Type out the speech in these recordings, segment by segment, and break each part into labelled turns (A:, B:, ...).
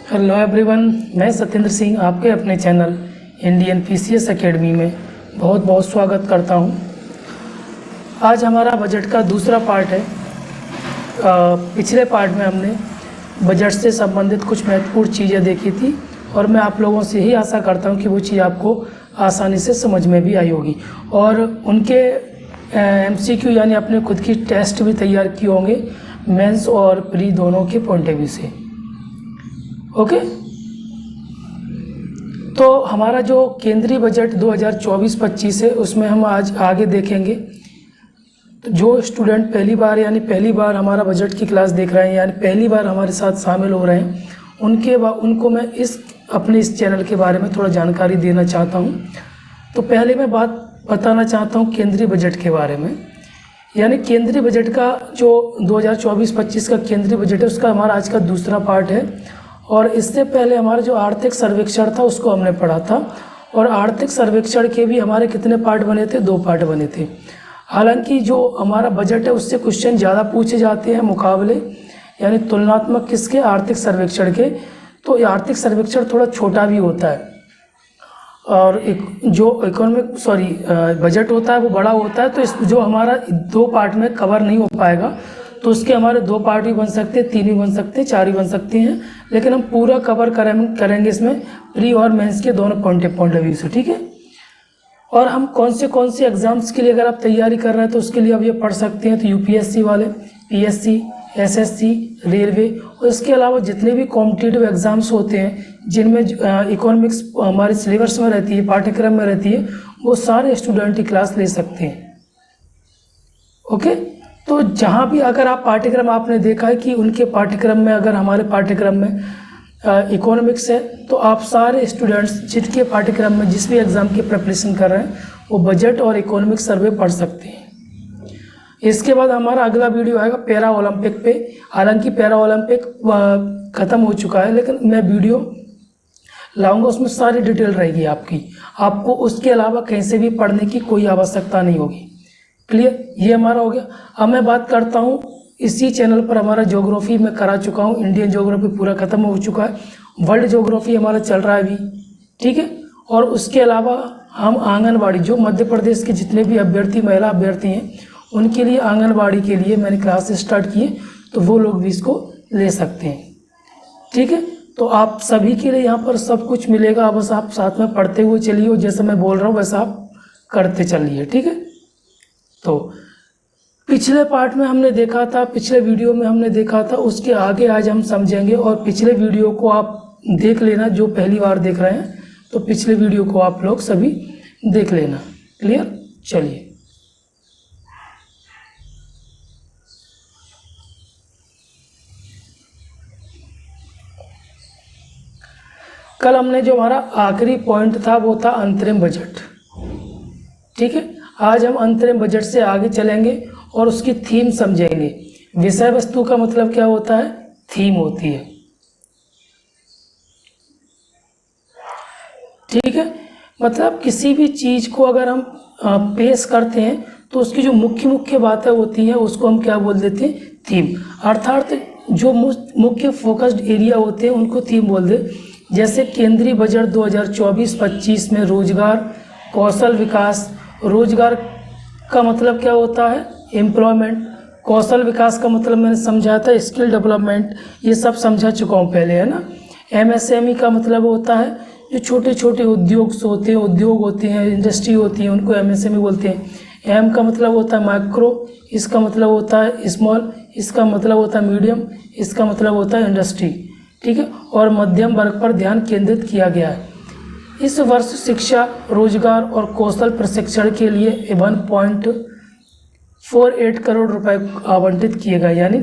A: Hello everyone, मैं सत्येंद्र सिंह आपके अपने चैनल इंडियन पीसीएस एकेडमी में बहुत बहुत स्वागत करता हूं। आज हमारा बजट का दूसरा पार्ट है। पिछले पार्ट में हमने बजट से संबंधित कुछ महत्वपूर्ण चीज़ें देखी थी और मैं आप लोगों से ही आशा करता हूं कि वो चीज़ आपको आसानी से समझ में भी आई होगी और उनके एमसीक्यू यानी अपने खुद की टेस्ट भी तैयार किए होंगे मेंस और प्री दोनों के पॉइंट ऑफ व्यू से। ओके, तो हमारा जो केंद्रीय बजट 2024-25 है उसमें हम आज आगे देखेंगे। तो जो स्टूडेंट पहली बार हमारा बजट की क्लास देख रहे हैं यानी पहली बार हमारे साथ शामिल हो रहे हैं उनको मैं अपने इस चैनल के बारे में थोड़ा जानकारी देना चाहता हूं। तो पहले मैं बात बताना चाहता हूं केंद्रीय बजट के बारे में। यानी केंद्रीय बजट का जो 2024-25 का केंद्रीय बजट है उसका हमारा आज का दूसरा पार्ट है और इससे पहले हमारा जो आर्थिक सर्वेक्षण था उसको हमने पढ़ा था और आर्थिक सर्वेक्षण के भी हमारे कितने पार्ट बने थे? 2 पार्ट बने थे। हालांकि जो हमारा बजट है उससे क्वेश्चन ज़्यादा पूछे जाते हैं मुकाबले यानी तुलनात्मक किसके? आर्थिक सर्वेक्षण के। तो ये आर्थिक सर्वेक्षण थोड़ा छोटा भी होता है और बजट होता है वो बड़ा होता है। तो इस जो हमारा 2 पार्ट में कवर नहीं हो पाएगा तो उसके हमारे 2 पार्ट भी बन सकते हैं, 3 भी बन सकते हैं, 4 भी बन सकते हैं, लेकिन हम पूरा कवर करेंगे इसमें प्री और मेंस के दोनों पॉइंट ऑफ व्यू से। ठीक है, और हम कौन से एग्जाम्स के लिए अगर आप तैयारी कर रहे हैं तो उसके लिए आप ये पढ़ सकते हैं। तो यूपीएससी वाले, पीएससी, एसएससी, रेलवे और इसके अलावा जितने भी कॉम्पिटिटिव एग्जाम्स होते हैं जिनमें इकोनॉमिक्स हमारे सिलेबस में रहती है, पाठ्यक्रम में रहती है, वो सारे स्टूडेंट की क्लास ले सकते हैं। ओके, तो जहाँ भी अगर आप पाठ्यक्रम आपने देखा है कि उनके पाठ्यक्रम में अगर हमारे पाठ्यक्रम में इकोनॉमिक्स है तो आप सारे स्टूडेंट्स जिनके पाठ्यक्रम में जिस भी एग्ज़ाम की प्रिपरेशन कर रहे हैं वो बजट और इकोनॉमिक्स सर्वे पढ़ सकते हैं। इसके बाद हमारा अगला वीडियो आएगा पैरा ओलंपिक पे। हालांकि पैरा ओलंपिक ख़त्म हो चुका है लेकिन मैं वीडियो लाऊंगा, उसमें सारी डिटेल रहेगी आपको उसके अलावा कहीं से भी पढ़ने की कोई आवश्यकता नहीं होगी। क्लियर, ये हमारा हो गया। अब मैं बात करता हूँ इसी चैनल पर हमारा ज्योग्राफी में करा चुका हूँ, इंडियन ज्योग्राफी पूरा खत्म हो चुका है, वर्ल्ड ज्योग्राफी हमारा चल रहा है अभी। ठीक है, और उसके अलावा हम आंगनबाड़ी जो मध्य प्रदेश के जितने भी महिला अभ्यर्थी हैं उनके लिए आंगनबाड़ी के लिए मैंने क्लास स्टार्ट किए तो वो लोग भी इसको ले सकते हैं। ठीक है, तो आप सभी के लिए यहाँ पर सब कुछ मिलेगा, बस आप साथ में पढ़ते हुए चलिए और जैसा मैं बोल रहा हूँ वैसा आप करते चलिए। ठीक है, तो पिछले पार्ट में हमने देखा था, पिछले वीडियो में हमने देखा था, उसके आगे आज हम समझेंगे और पिछले वीडियो को आप देख लेना जो पहली बार देख रहे हैं तो पिछले वीडियो को आप लोग सभी देख लेना। क्लियर, चलिए। कल हमने जो हमारा आखिरी पॉइंट था वो था अंतरिम बजट। ठीक है, आज हम अंतरिम बजट से आगे चलेंगे और उसकी थीम समझेंगे। विषय वस्तु का मतलब क्या होता है? थीम होती है। ठीक है, मतलब किसी भी चीज को अगर हम पेश करते हैं तो उसकी जो मुख्य बातें होती हैं उसको हम क्या बोल देते हैं? थीम। अर्थात जो मुख्य फोकस्ड एरिया होते हैं उनको थीम बोल दे। जैसे केंद्रीय बजट 2024-25 में रोजगार, कौशल विकास। रोजगार का मतलब क्या होता है? एम्प्लॉयमेंट। कौशल विकास का मतलब मैंने समझाया था स्किल डेवलपमेंट, ये सब समझा चुका हूँ पहले, है ना। एमएसएमई का मतलब होता है जो छोटे छोटे उद्योग होते हैं, इंडस्ट्री होती है, उनको एमएसएमई बोलते हैं। एम का मतलब होता है माइक्रो, इसका मतलब होता है स्मॉल, इसका मतलब होता है मीडियम, इसका मतलब होता है इंडस्ट्री। ठीक है, और मध्यम वर्ग पर ध्यान केंद्रित किया गया है। इस वर्ष शिक्षा, रोजगार और कौशल प्रशिक्षण के लिए 1.48 करोड़ रुपए आवंटित किए गए, यानी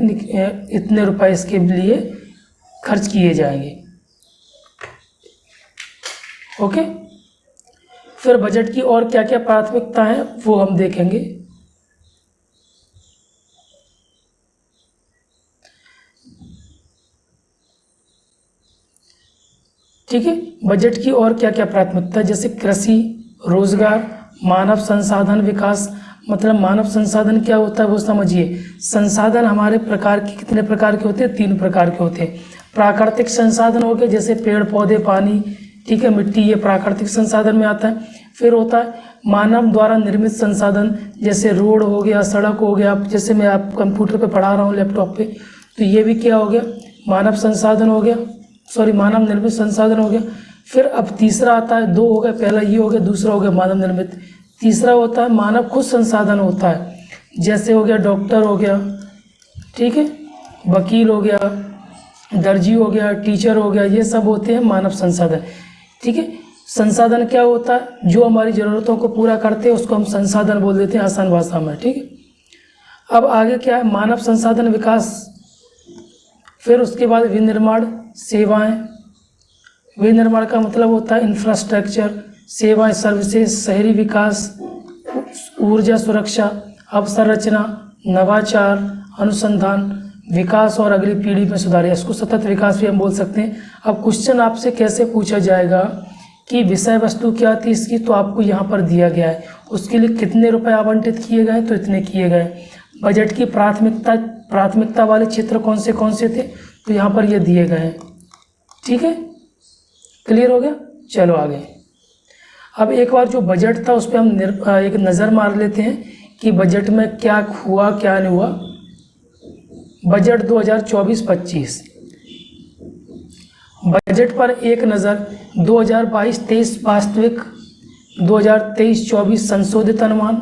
A: इतने रुपए इसके लिए खर्च किए जाएंगे। ओके, फिर बजट की और क्या क्या प्राथमिकता है वो हम देखेंगे। ठीक है, बजट की और क्या क्या प्राथमिकता, जैसे कृषि, रोजगार, मानव संसाधन विकास। मतलब मानव संसाधन क्या होता है वो समझिए। संसाधन हमारे कितने प्रकार के होते हैं? 3 प्रकार के होते हैं। प्राकृतिक संसाधन हो गए, जैसे पेड़ पौधे, पानी, ठीक है, मिट्टी, ये प्राकृतिक संसाधन में आता है। फिर होता है मानव द्वारा निर्मित संसाधन, जैसे रोड हो गया, सड़क हो गया, जैसे मैं आप कंप्यूटर पे पढ़ा रहा हूँ, लैपटॉप पे, तो ये भी क्या हो गया, मानव संसाधन हो गया, सॉरी मानव निर्मित संसाधन हो गया। फिर अब तीसरा आता है, दो हो गए, पहला ये हो गया, दूसरा हो गया मानव निर्मित। तीसरा होता है मानव खुद संसाधन होता है, जैसे हो गया डॉक्टर हो गया, ठीक है, वकील हो गया, दर्जी हो गया, टीचर हो गया, ये सब होते हैं मानव संसाधन, ठीक है। संसाधन क्या होता है, जो हमारी ज़रूरतों को पूरा करते हैं उसको हम संसाधन बोल देते हैं आसान भाषा में, ठीक है। अब आगे क्या है, मानव संसाधन विकास, फिर उसके बाद विनिर्माण, सेवाएं। विनिर्माण का मतलब होता है इंफ्रास्ट्रक्चर, सेवाएं, सर्विसेज, शहरी विकास, ऊर्जा सुरक्षा, अवसंरचना, नवाचार, अनुसंधान, विकास और अगली पीढ़ी में सुधार, इसको सतत विकास भी हम बोल सकते हैं। अब क्वेश्चन आपसे कैसे पूछा जाएगा कि विषय वस्तु क्या थी इसकी, तो आपको यहाँ पर दिया गया है, उसके लिए कितने रुपए आवंटित किए गए, तो इतने किए गए। बजट की प्राथमिकता वाले क्षेत्र कौन से थे, तो यहाँ पर ये दिए गए हैं, ठीक है, क्लियर हो गया। चलो आगे। अब एक बार जो बजट था उस पर हम एक नज़र मार लेते हैं कि बजट में क्या हुआ क्या नहीं हुआ। बजट 2024-25, बजट पर एक नज़र। 2022-23 वास्तविक, 2023-24 संशोधित अनुमान,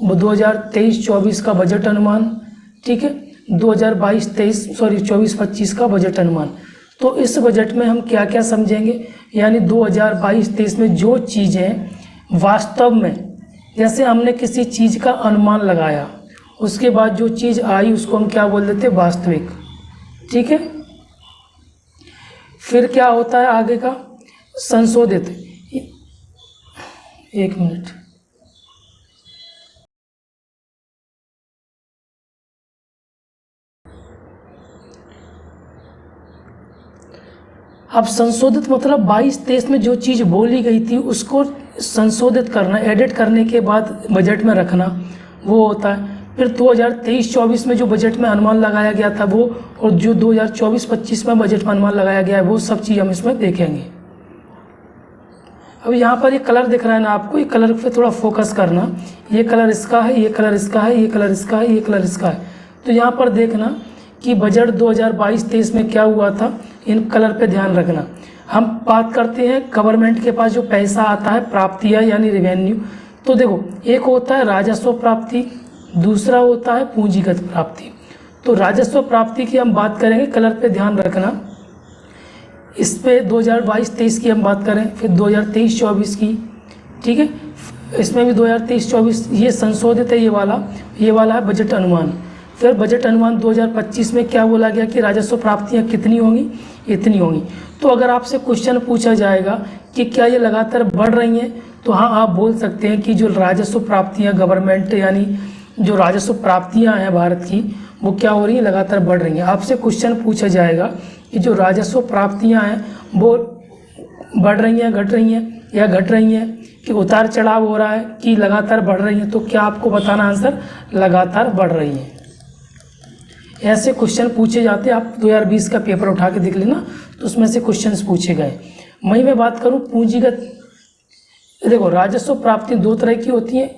A: 2023-24 का बजट अनुमान, ठीक है, 24-25 का बजट अनुमान। तो इस बजट में हम क्या क्या समझेंगे, यानी 2022-23 में जो चीज़ें वास्तव में, जैसे हमने किसी चीज़ का अनुमान लगाया, उसके बाद जो चीज़ आई उसको हम क्या बोल देते हैं, वास्तविक, ठीक है। फिर क्या होता है आगे का, संशोधित। एक मिनट, अब संशोधित मतलब 22-23 में जो चीज़ बोली गई थी उसको संशोधित करना, एडिट करने के बाद बजट में रखना, वो होता है। फिर 2023-24 में जो बजट में अनुमान लगाया गया था वो, और जो 2024-25 में बजट में अनुमान लगाया गया है वो सब चीज़ हम इसमें देखेंगे। अब यहाँ पर ये कलर दिख रहा है ना आपको, ये कलर पे थोड़ा फोकस करना, ये कलर इसका है, ये कलर इसका है, ये कलर इसका है, ये कलर इसका है। तो यहाँ पर देखना कि बजट 2022-23 में क्या हुआ था, इन कलर पे ध्यान रखना। हम बात करते हैं गवर्नमेंट के पास जो पैसा आता है, प्राप्तियाँ यानी रेवेन्यू, तो देखो एक होता है राजस्व प्राप्ति, दूसरा होता है पूंजीगत प्राप्ति। तो राजस्व प्राप्ति की हम बात करेंगे, कलर पे ध्यान रखना, इस पे 2022-23 की हम बात करें, फिर 2023-24 की, ठीक है, इसमें भी 2023-24 ये संशोधित है, ये वाला है बजट अनुमान। फिर बजट अनुमान 2025 में क्या बोला गया कि राजस्व प्राप्तियाँ कितनी होंगी, इतनी होंगी। तो अगर आपसे क्वेश्चन पूछा जाएगा कि क्या ये लगातार बढ़ रही हैं, तो हाँ आप बोल सकते हैं कि जो राजस्व प्राप्तियाँ गवर्नमेंट, यानी जो राजस्व प्राप्तियाँ हैं भारत की, वो क्या हो रही हैं, लगातार बढ़ रही हैं। आपसे क्वेश्चन पूछा जाएगा कि जो राजस्व प्राप्तियाँ हैं वो बढ़ रही हैं, घट रही हैं, या घट रही हैं, कि उतार चढ़ाव हो रहा है, कि लगातार बढ़ रही हैं, तो क्या आपको बताना आंसर, लगातार बढ़ रही हैं। ऐसे क्वेश्चन पूछे जाते हैं, आप 2020 का पेपर उठा के देख लेना, तो उसमें से क्वेश्चंस पूछे गए। मैं बात करूं पूंजीगत, देखो राजस्व प्राप्ति दो तरह की होती है,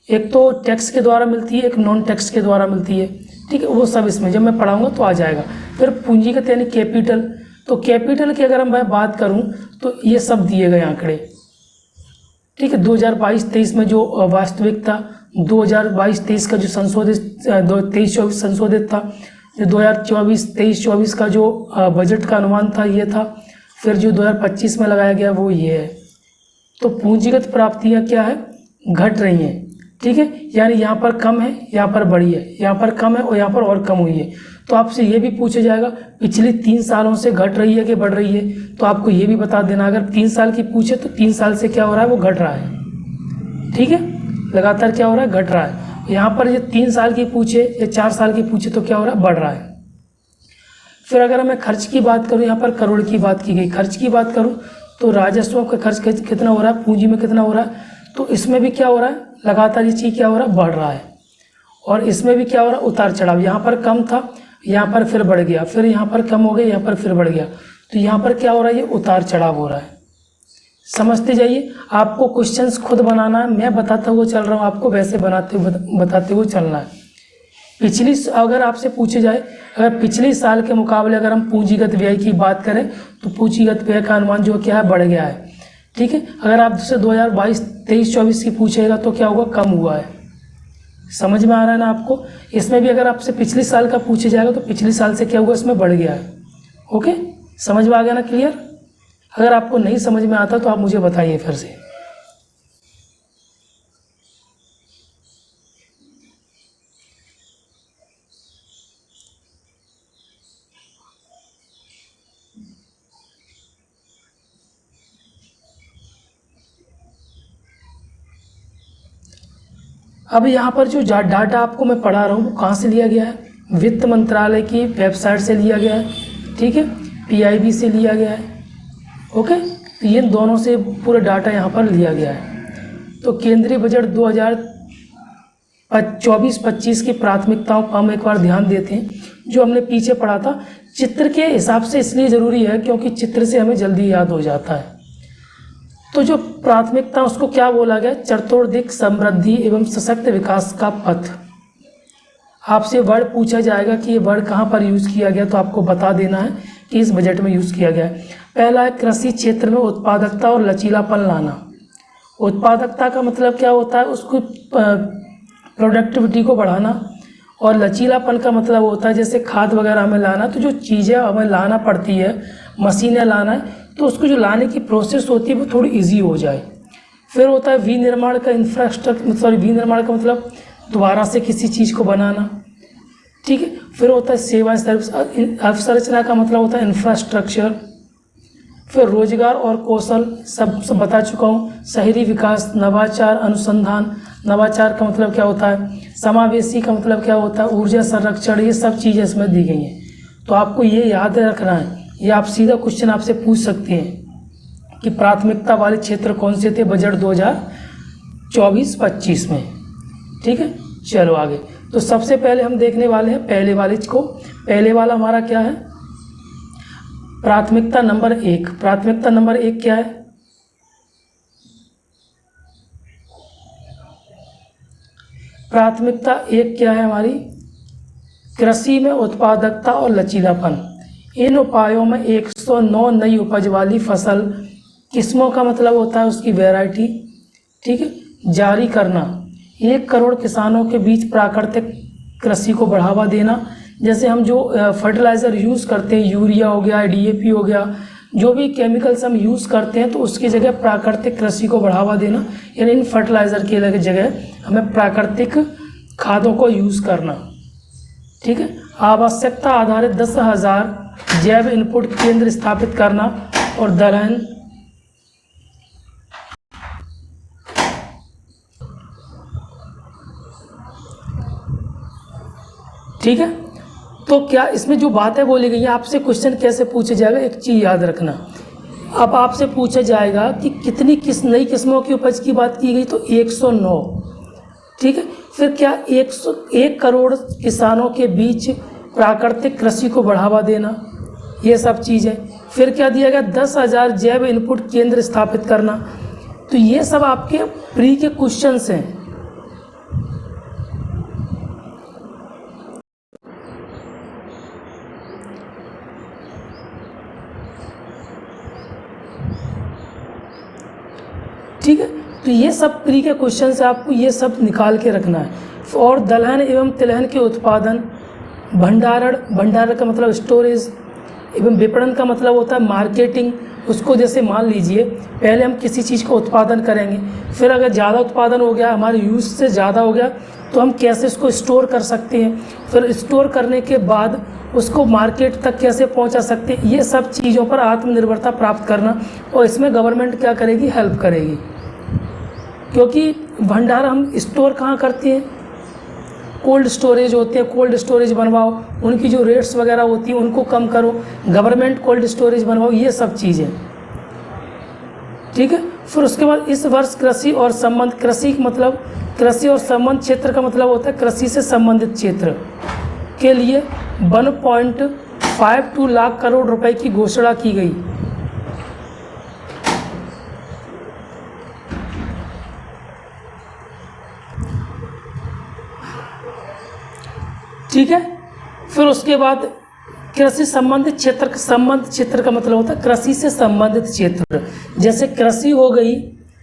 A: एक तो टैक्स के द्वारा मिलती है, एक नॉन टैक्स के द्वारा मिलती है, ठीक है, वो सब इसमें जब मैं पढ़ाऊंगा तो आ जाएगा। फिर पूंजीगत यानी कैपिटल, तो कैपिटल की अगर मैं बात करूं तो ये सब दिए गए आंकड़े, ठीक है। 2022-23 में जो वास्तविक था, 2022-23 का जो संशोधित 23-24 संशोधित था, जो 2023-24 का जो बजट का अनुमान था ये था, फिर जो 2025 में लगाया गया वो ये है। तो पूंजीगत प्राप्तियाँ क्या है, घट रही हैं, ठीक है, यानी यहाँ पर कम है, यहाँ पर बढ़ी है, यहाँ पर कम है और यहाँ पर और कम हुई है। तो आपसे ये भी पूछा जाएगा पिछले 3 सालों से घट रही है कि बढ़ रही है, तो आपको ये भी बता देना। अगर 3 साल की पूछे तो 3 साल से क्या हो रहा है, वो घट रहा है, ठीक है, लगातार क्या हो रहा है, घट रहा है। यहाँ पर ये 3 साल की पूछे या 4 साल की पूछे तो क्या हो रहा है, बढ़ रहा है। फिर अगर मैं खर्च की बात करूँ, यहाँ पर करोड़ की बात की गई, खर्च की बात करूँ तो राजस्व का खर्च कितना हो रहा है, पूंजी में कितना हो रहा है, तो इसमें भी क्या हो रहा है, लगातार ये चीज़ क्या हो रहा है, बढ़ रहा है। और इसमें भी क्या हो रहा है, उतार चढ़ाव, यहाँ पर कम था, यहाँ पर फिर बढ़ गया, फिर यहाँ पर कम हो गया, यहाँ पर फिर बढ़ गया। तो यहाँ पर क्या हो रहा है, ये उतार चढ़ाव हो रहा है। समझते जाइए, आपको क्वेश्चंस खुद बनाना है, मैं बताता हुआ चल रहा हूँ, आपको वैसे बताते हुए चलना है। अगर आपसे पूछे जाए, अगर पिछले साल के मुकाबले अगर हम पूंजीगत व्यय की बात करें तो पूंजीगत व्यय का अनुमान जो क्या है, बढ़ गया है। ठीक है, अगर आपसे 2022-23-24 की पूछेगा तो क्या होगा, कम हुआ है। समझ में आ रहा है ना आपको। इसमें भी अगर आपसे पिछले साल का पूछे जाएगा तो पिछले साल से क्या होगा, इसमें बढ़ गया है। ओके, समझ में आ गया ना, क्लियर। अगर आपको नहीं समझ में आता तो आप मुझे बताइए फिर से। अब यहाँ पर जो डाटा आपको मैं पढ़ा रहा हूँ वो कहाँ से लिया गया है, वित्त मंत्रालय की वेबसाइट से लिया गया है। ठीक है, PIB से लिया गया है। ओके, तो ये दोनों से पूरा डाटा यहाँ पर लिया गया है। तो केंद्रीय बजट 2024-25 की प्राथमिकताओं पर हम एक बार ध्यान देते हैं। जो हमने पीछे पढ़ा था, चित्र के हिसाब से इसलिए ज़रूरी है क्योंकि चित्र से हमें जल्दी याद हो जाता है। तो जो प्राथमिकता उसको क्या बोला गया, चतुर्दिक समृद्धि एवं सशक्त विकास का पथ। आपसे वर्ड पूछा जाएगा कि ये वर्ड कहाँ पर यूज़ किया गया, तो आपको बता देना है कि इस बजट में यूज़ किया गया है। पहला है कृषि क्षेत्र में उत्पादकता और लचीलापन लाना। उत्पादकता का मतलब क्या होता है, उसको प्रोडक्टिविटी को बढ़ाना, और लचीलापन का मतलब होता है जैसे खाद वगैरह हमें लाना, तो जो चीज़ें हमें लाना पड़ती है, मशीनें लाना है, तो उसको जो लाने की प्रोसेस होती है वो थोड़ी इजी हो जाए। फिर होता है विनिर्माण का विनिर्माण का मतलब दोबारा से किसी चीज़ को बनाना। ठीक है, फिर होता है सेवा सर्विस। अवसंरचना का मतलब होता है इंफ्रास्ट्रक्चर। फिर रोजगार और कौशल सब बता चुका हूँ। शहरी विकास, नवाचार, अनुसंधान। नवाचार का मतलब क्या होता है, समावेशी का मतलब क्या होता है, ऊर्जा संरक्षण। ये सब चीज़ें इसमें दी गई हैं, तो आपको ये याद रखना है। ये आप सीधा क्वेश्चन आपसे पूछ सकते हैं कि प्राथमिकता वाले क्षेत्र कौन से थे बजट 2024-25 में। ठीक है, चलो आगे। तो सबसे पहले हम देखने वाले हैं पहले वाले को। पहले वाला हमारा क्या है, प्राथमिकता नंबर 1। प्राथमिकता नंबर 1 क्या है, प्राथमिकता 1 क्या है हमारी, कृषि में उत्पादकता और लचीलापन। इन उपायों में 109 नई उपज वाली फसल किस्मों का मतलब होता है उसकी वैरायटी। ठीक है, जारी करना। 1 करोड़ किसानों के बीच प्राकृतिक कृषि को बढ़ावा देना। जैसे हम जो फर्टिलाइज़र यूज़ करते हैं, यूरिया हो गया, DAP हो गया, जो भी केमिकल्स हम यूज़ करते हैं, तो उसकी जगह प्राकृतिक कृषि को बढ़ावा देना, यानी इन फर्टिलाइज़र की जगह हमें प्राकृतिक खादों को यूज़ करना। ठीक है, आवश्यकता आधारित 10,000 जैव इनपुट केंद्र स्थापित करना और दलहन। ठीक है, तो क्या इसमें जो बातें बोली गई है, आपसे क्वेश्चन कैसे पूछा जाएगा, एक चीज़ याद रखना। अब आपसे पूछा जाएगा कि कितनी नई किस्मों की उपज की बात की गई, तो 109। ठीक है, फिर क्या 1 करोड़ किसानों के बीच प्राकृतिक कृषि को बढ़ावा देना, ये सब चीज़ें। फिर क्या दिया गया, 10,000 जैव इनपुट केंद्र स्थापित करना। तो ये सब आपके प्री के क्वेश्चंस हैं। ठीक है, तो ये सब प्री के क्वेश्चन से आपको ये सब निकाल के रखना है। और दलहन एवं तिलहन के उत्पादन, भंडारण का मतलब स्टोरेज, एवं विपणन का मतलब होता है मार्केटिंग। उसको जैसे मान लीजिए पहले हम किसी चीज़ का उत्पादन करेंगे, फिर अगर ज़्यादा उत्पादन हो गया, हमारे यूज़ से ज़्यादा हो गया, तो हम कैसे इसको स्टोर कर सकते हैं, फिर स्टोर करने के बाद उसको मार्केट तक कैसे पहुंचा सकते हैं। ये सब चीज़ों पर आत्मनिर्भरता प्राप्त करना, और इसमें गवर्नमेंट क्या करेगी, हेल्प करेगी। क्योंकि भंडार हम स्टोर कहाँ करते हैं, कोल्ड स्टोरेज होते हैं, कोल्ड स्टोरेज बनवाओ, उनकी जो रेट्स वगैरह होती हैं उनको कम करो, गवर्नमेंट कोल्ड स्टोरेज बनवाओ, ये सब चीज़ें। ठीक है, फिर उसके बाद इस वर्ष कृषि और संबंध, कृषि और संबंध क्षेत्र का मतलब होता है कृषि से संबंधित क्षेत्र के लिए 1.52 लाख करोड़ रुपए की घोषणा की गई। ठीक है, फिर उसके बाद कृषि संबंधित क्षेत्र का मतलब होता है कृषि से संबंधित क्षेत्र, जैसे कृषि हो गई।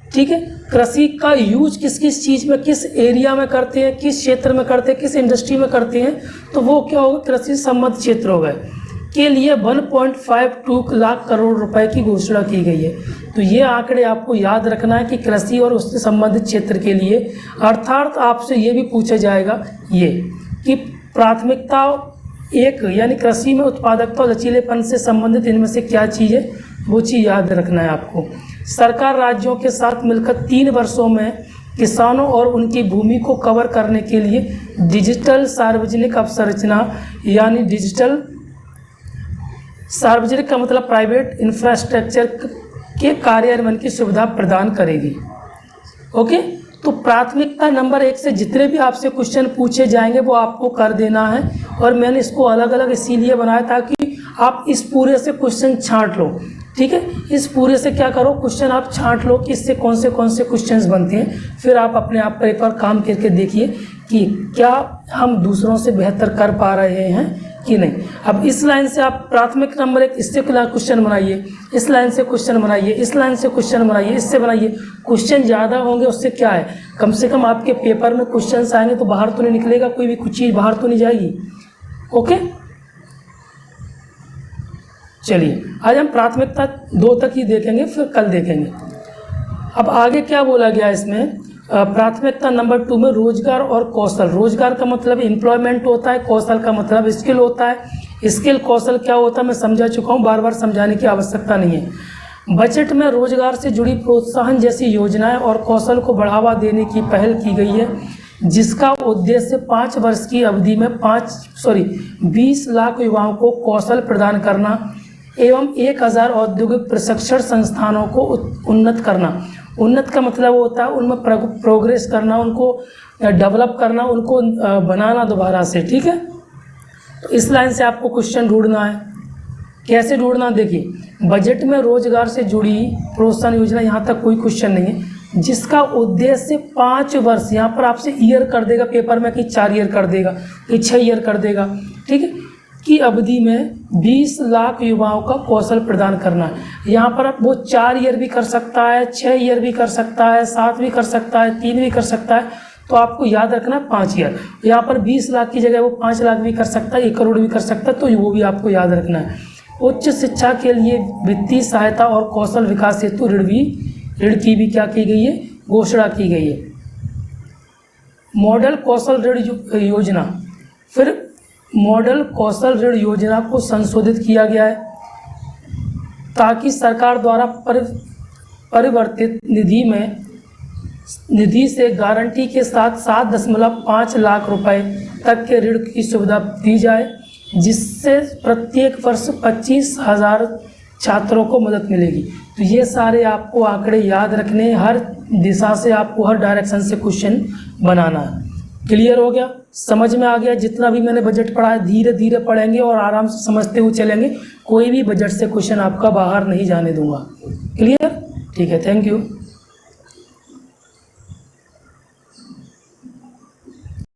A: ठीक है, कृषि का यूज किस किस चीज़ में, किस एरिया में करते हैं, किस क्षेत्र में करते हैं, किस इंडस्ट्री में करते हैं, तो वो क्या होगा, कृषि संबंधित क्षेत्र हो गए। के लिए 1.52 लाख करोड़ रुपए की घोषणा की गई है। तो ये आंकड़े आपको याद रखना है कि कृषि और उससे संबंधित क्षेत्र के लिए, अर्थात आपसे ये भी पूछा जाएगा ये कि प्राथमिकता एक यानी कृषि में उत्पादकता और लचीलेपन से संबंधित इनमें से क्या चीज़ है, वो चीज़ याद रखना है आपको। सरकार राज्यों के साथ मिलकर 3 वर्षों में किसानों और उनकी भूमि को कवर करने के लिए डिजिटल सार्वजनिक अवसंरचना यानी डिजिटल सार्वजनिक का मतलब प्राइवेट इंफ्रास्ट्रक्चर के कार्यान्वयन की सुविधा प्रदान करेगी। ओके, तो प्राथमिकता नंबर 1 से जितने भी आपसे क्वेश्चन पूछे जाएंगे वो आपको कर देना है, और मैंने इसको अलग अलग इसीलिए बनाया ताकि आप इस पूरे से क्वेश्चन छांट लो। ठीक है, इस पूरे से क्या करो, क्वेश्चन आप छांट लो कि इससे कौन से क्वेश्चंस बनते हैं, फिर आप अपने आप पेपर काम करके देखिए कि क्या हम दूसरों से बेहतर कर पा रहे हैं कि नहीं। अब इस लाइन से आप प्राथमिक नंबर 1 इससे क्वेश्चन बनाइए, इस लाइन से क्वेश्चन बनाइए, इस लाइन से क्वेश्चन बनाइए, इससे बनाइए। क्वेश्चन ज़्यादा होंगे उससे क्या है, कम से कम आपके पेपर में क्वेश्चन आएंगे तो बाहर तो नहीं निकलेगा, कोई भी कुछ चीज़ बाहर तो नहीं जाएगी। ओके, चलिए आज हम प्राथमिकता 2 तक ही देखेंगे, फिर कल देखेंगे। अब आगे क्या बोला गया इसमें, प्राथमिकता नंबर 2 में रोजगार और कौशल। रोजगार का मतलब एम्प्लॉयमेंट होता है, कौशल का मतलब स्किल होता है। स्किल कौशल क्या होता है मैं समझा चुका हूँ, बार बार समझाने की आवश्यकता नहीं है। बजट में रोजगार से जुड़ी प्रोत्साहन जैसी योजनाएं और कौशल को बढ़ावा देने की पहल की गई है, जिसका उद्देश्य 5 वर्ष की अवधि में 20 लाख युवाओं को कौशल प्रदान करना एवं 1000 औद्योगिक प्रशिक्षण संस्थानों को उन्नत करना। उन्नत का मतलब होता है उनमें प्रोग्रेस करना, उनको डेवलप करना, उनको बनाना दोबारा से। ठीक है, तो इस लाइन से आपको क्वेश्चन ढूंढना है। कैसे ढूंढना, देखिए बजट में रोजगार से जुड़ी प्रोत्साहन योजना, यहाँ तक कोई क्वेश्चन नहीं है, जिसका उद्देश्य 5 वर्ष, यहाँ पर आपसे ईयर कर देगा पेपर में कि 4 ईयर कर देगा कि 6 ईयर कर देगा, ठीक है, की अवधि में 20 लाख युवाओं का कौशल प्रदान करना है। यहाँ पर आप वो 4 ईयर भी कर सकता है, 6 ईयर भी कर सकता है, 7 भी कर सकता है, 3 भी कर सकता है, तो आपको याद रखना 5 ईयर। यहाँ पर 20 लाख की जगह वो 5 लाख भी कर सकता है, 1 करोड़ भी कर सकता है, तो वो भी आपको याद रखना है। उच्च शिक्षा के लिए वित्तीय सहायता और कौशल विकास हेतु ऋण की भी क्या की गई है, घोषणा की गई है। मॉडल कौशल ऋण योजना, फिर मॉडल कौशल ऋण योजना को संशोधित किया गया है ताकि सरकार द्वारा परिवर्तित निधि से गारंटी के साथ 7.5 लाख रुपए तक के ऋण की सुविधा दी जाए, जिससे प्रत्येक वर्ष 25,000 छात्रों को मदद मिलेगी। तो ये सारे आपको आंकड़े याद रखने, हर दिशा से आपको हर डायरेक्शन से क्वेश्चन बनाना है। क्लियर हो गया, समझ में आ गया। जितना भी मैंने बजट पढ़ा है धीरे धीरे पढ़ेंगे और आराम से समझते हुए चलेंगे, कोई भी बजट से क्वेश्चन आपका बाहर नहीं जाने दूंगा। क्लियर, ठीक है, थैंक यू।